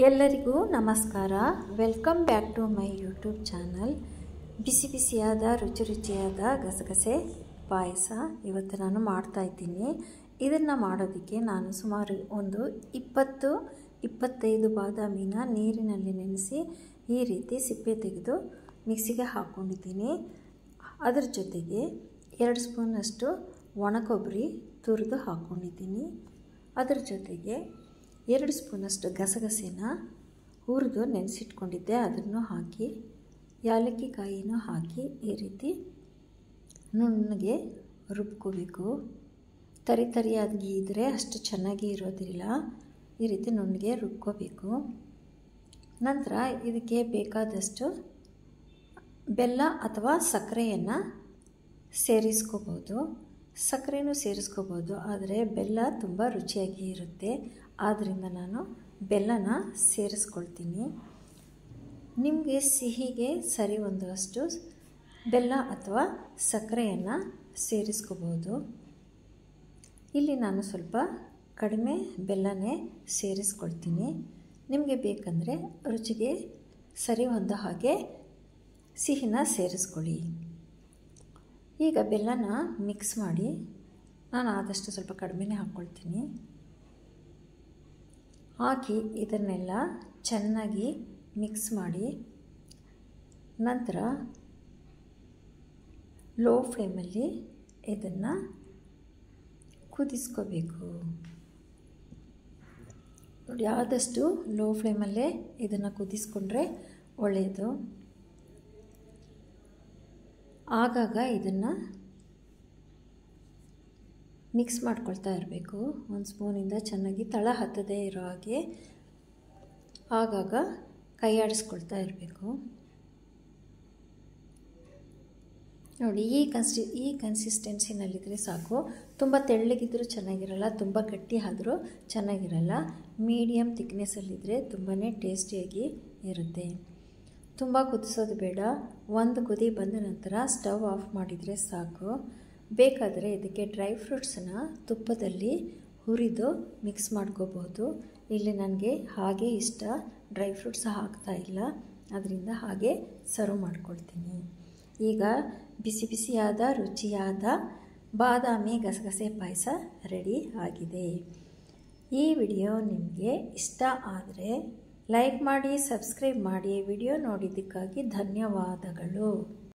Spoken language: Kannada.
ಎಲ್ಲರಿಗೂ ನಮಸ್ಕಾರ. Welcome back to my YouTube channel. ಬಿಸಿ ಬಿಸಿಯಾದ ರುಚಿಯಾದ ಗಸಗಸೆ ಪಾಯಸ ಇವತ್ತು ನಾನು ಮಾಡ್ತಾಯಿದ್ದೀನಿ. ಇದನ್ನು ಮಾಡೋದಕ್ಕೆ ನಾನು ಸುಮಾರು ಒಂದು 20-25 ಬಾದಾಮಿನ ನೀರಿನಲ್ಲಿ ನೆನೆಸಿ ಈ ರೀತಿ ಸಿಪ್ಪೆ ತೆಗೆದು ಮಿಕ್ಸಿಗೆ ಹಾಕ್ಕೊಂಡಿದ್ದೀನಿ. ಅದರ ಜೊತೆಗೆ 2 ಸ್ಪೂನಷ್ಟು ಒಣ ಕೊಬ್ಬರಿ ತುರಿದು ಹಾಕ್ಕೊಂಡಿದ್ದೀನಿ. ಅದರ ಜೊತೆಗೆ 2 ಸ್ಪೂನಷ್ಟು ಗಸಗಸೆನ ಹುರಿದು ನೆನೆಸಿಟ್ಕೊಂಡಿದ್ದೆ, ಅದನ್ನು ಹಾಕಿ ಏಲಕ್ಕಿ ಕಾಯಿನೂ ಹಾಕಿ ಈ ರೀತಿ ನುಣ್ಣಗೆ ರುಬ್ಕೋಬೇಕು. ತರಿಯಾಗಿ ಇದ್ದರೆ ಅಷ್ಟು ಚೆನ್ನಾಗಿ ಇರೋದಿಲ್ಲ. ಈ ರೀತಿ ನುಣ್ಣಗೆ ರುಬ್ಕೋಬೇಕು. ನಂತರ ಇದಕ್ಕೆ ಬೇಕಾದಷ್ಟು ಬೆಲ್ಲ ಅಥವಾ ಸಕ್ಕರೆಯನ್ನು ಸೇರಿಸ್ಕೋಬೋದು. ಸಕ್ಕರೆನೂ ಸೇರಿಸ್ಕೋಬೋದು, ಆದರೆ ಬೆಲ್ಲ ತುಂಬ ರುಚಿಯಾಗಿ ಇರುತ್ತೆ. ಆದ್ದರಿಂದ ನಾನು ಬೆಲ್ಲನ ಸೇರಿಸ್ಕೊಳ್ತೀನಿ. ನಿಮಗೆ ಸಿಹಿಗೆ ಸರಿ ಹೊಂದುವಷ್ಟು ಬೆಲ್ಲ ಅಥವಾ ಸಕ್ಕರೆಯನ್ನು ಸೇರಿಸ್ಕೋಬೋದು. ಇಲ್ಲಿ ನಾನು ಸ್ವಲ್ಪ ಕಡಿಮೆ ಬೆಲ್ಲನೇ ಸೇರಿಸ್ಕೊಳ್ತೀನಿ. ನಿಮಗೆ ಬೇಕಂದರೆ ರುಚಿಗೆ ಸರಿ ಹೊಂದೋ ಹಾಗೆ ಸಿಹಿನ ಸೇರಿಸ್ಕೊಳ್ಳಿ. ಈಗ ಬೆಲ್ಲನ ಮಿಕ್ಸ್ ಮಾಡಿ, ನಾನು ಆದಷ್ಟು ಸ್ವಲ್ಪ ಕಡಿಮೆನೇ ಹಾಕ್ಕೊಳ್ತೀನಿ. ಹಾಕಿ ಇದನ್ನೆಲ್ಲ ಚೆನ್ನಾಗಿ ಮಿಕ್ಸ್ ಮಾಡಿ ನಂತರ ಲೋ ಫ್ಲೇಮಲ್ಲಿ ಇದನ್ನು ಕುದಿಸ್ಕೋಬೇಕು. ನೋಡಿ, ಆದಷ್ಟು ಲೋ ಫ್ಲೇಮಲ್ಲೇ ಇದನ್ನು ಕುದಿಸ್ಕೊಂಡ್ರೆ ಒಳ್ಳೆಯದು. ಆಗಾಗ ಇದನ್ನು ಮಿಕ್ಸ್ ಮಾಡ್ಕೊಳ್ತಾ ಇರಬೇಕು. 1 ಸ್ಪೂನಿಂದ ಚೆನ್ನಾಗಿ ತಳ ಹತ್ತದೇ ಇರೋ ಹಾಗೆ ಆಗಾಗ ಕೈ ಆಡಿಸ್ಕೊಳ್ತಾ ಇರಬೇಕು. ನೋಡಿ, ಈ ಕನ್ಸಿಸ್ಟೆನ್ಸಿನಲ್ಲಿದ್ದರೆ ಸಾಕು. ತುಂಬ ತೆಳ್ಳಗಿದ್ರೂ ಚೆನ್ನಾಗಿರಲ್ಲ, ತುಂಬ ಗಟ್ಟಿ ಆದರೂ ಚೆನ್ನಾಗಿರಲ್ಲ. ಮೀಡಿಯಮ್ ಥಿಕ್ನೆಸ್ಸಲ್ಲಿದ್ದರೆ ತುಂಬಾ ಟೇಸ್ಟಿಯಾಗಿ ಇರುತ್ತೆ. ತುಂಬ ಕುದಿಸೋದು ಬೇಡ. 1 ಕುದಿ ಬಂದ ನಂತರ ಸ್ಟವ್ ಆಫ್ ಮಾಡಿದರೆ ಸಾಕು. ಬೇಕಾದರೆ ಇದಕ್ಕೆ ಡ್ರೈ ಫ್ರೂಟ್ಸನ್ನು ತುಪ್ಪದಲ್ಲಿ ಹುರಿದು ಮಿಕ್ಸ್ ಮಾಡ್ಕೋಬೋದು. ಇಲ್ಲಿ ನನಗೆ ಹಾಗೆ ಇಷ್ಟ, ಡ್ರೈ ಫ್ರೂಟ್ಸ್ ಹಾಕ್ತಾಯಿಲ್ಲ, ಅದರಿಂದ ಹಾಗೆ ಸರ್ವ್ ಮಾಡ್ಕೊಳ್ತೀನಿ. ಈಗ ಬಿಸಿ ಬಿಸಿಯಾದ ರುಚಿಯಾದ ಬಾದಾಮಿ ಗಸಗಸೆ ಪಾಯಸ ರೆಡಿ ಆಗಿದೆ. ಈ ವಿಡಿಯೋ ನಿಮಗೆ ಇಷ್ಟ ಆದರೆ ಲೈಕ್ ಮಾಡಿ, ಸಬ್ಸ್ಕ್ರೈಬ್ ಮಾಡಿ. ವಿಡಿಯೋ ನೋಡಿದ್ದಕ್ಕಾಗಿ ಧನ್ಯವಾದಗಳು.